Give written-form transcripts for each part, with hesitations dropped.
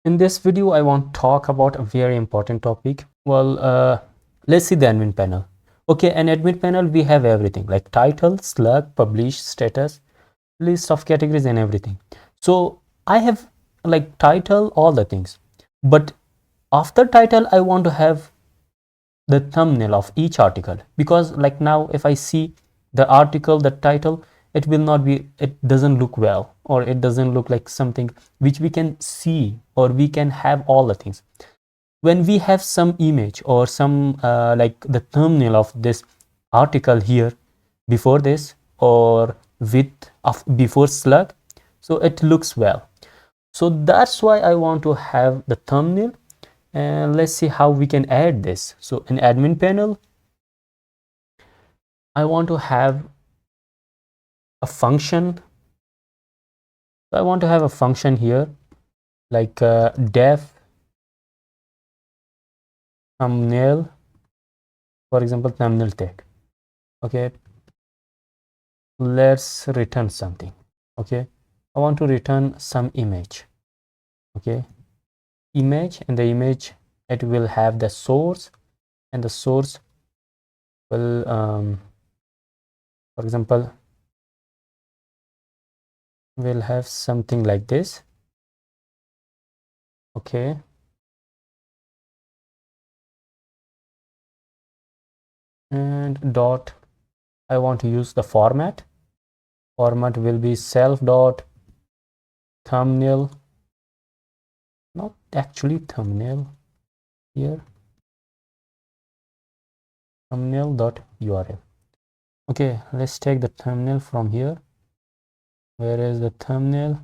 In this video, I want to talk about a very important topic. Let's see the admin panel. Okay, an admin panel, we have everything like title, slug, publish, status, list of categories and everything. So I have like title, all the things. But after title, I want to have the thumbnail of each article, because like now if I see the article, the title, it will not be, it doesn't look well, or it doesn't look like something which we can see, or we can have all the things. When we have some image or some like the thumbnail of this article here before this, or with of before slug, so it looks well. So that's why I want to have the thumbnail. And let's see how we can add this. So in admin panel, I want to have a function. I want to have a function here like def thumbnail, for example, thumbnail tag. Okay, let's return something. Okay, I want to return some image. Okay, image, and the image, it will have the source, and the source will for example, will have something like this. Okay, and dot, I want to use the format will be self dot thumbnail, not actually thumbnail here, thumbnail dot url. Okay, let's take the thumbnail from here. Where is the thumbnail?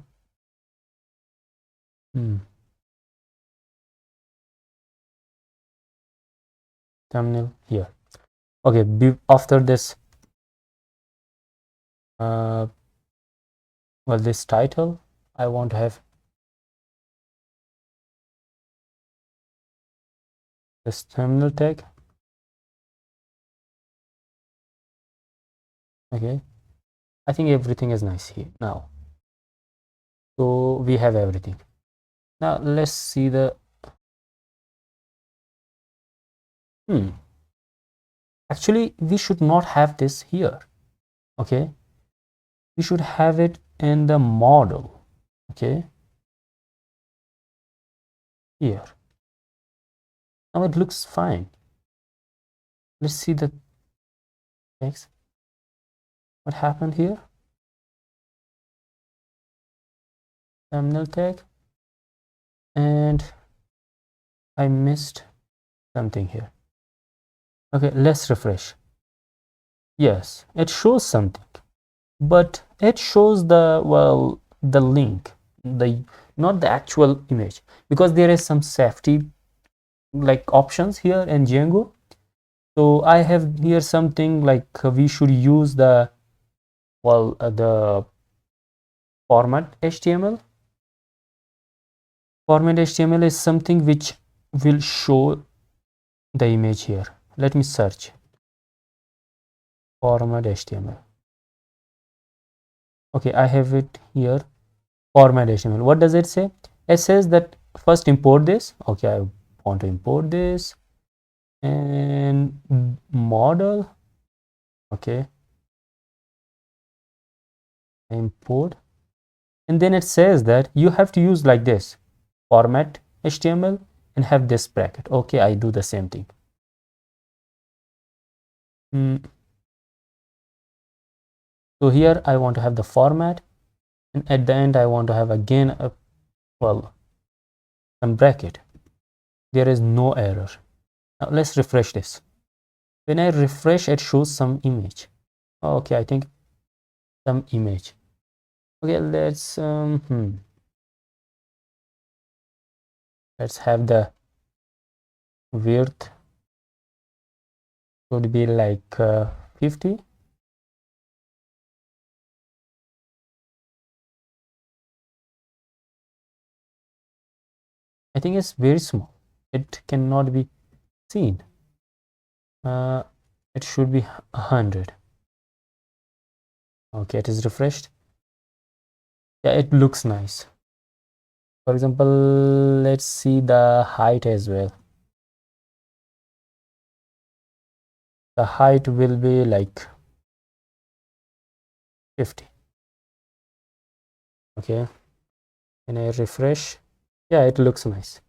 Thumbnail here. Okay, after this this title, I want to have this thumbnail tag. Okay, I think everything is nice here now. So we have everything. Now let's see the actually we should not have this here. Okay, we should have it in the model. Okay, here. Now it looks fine. Let's see the text. What happened here? Thumbnail tag, and I missed something here. Okay, let's refresh. Yes, it shows something, but it shows the the link, the not the actual image, because there is some safety like options here in Django. So I have here something like we should use the the format HTML. Format HTML is something which will show the image here. Let me search format HTML. Okay, I have it here, format HTML. What does it say? It says that first import this. Okay, I want to import this, and model. Okay, import, and then it says that you have to use like this format HTML and have this bracket. Okay, I do the same thing. So here I want to have the format, and at the end I want to have again a some bracket. There is no error. Now let's refresh this. When I refresh, it shows some image. Okay, I think some image. Okay, let's let's have the width would be like 50. I think it's very small. It cannot be seen. It should be 100. Okay, it is refreshed. Yeah, it looks nice. For example, let's see the height as well. The height will be like 50. Okay, and I refresh. Yeah, it looks nice.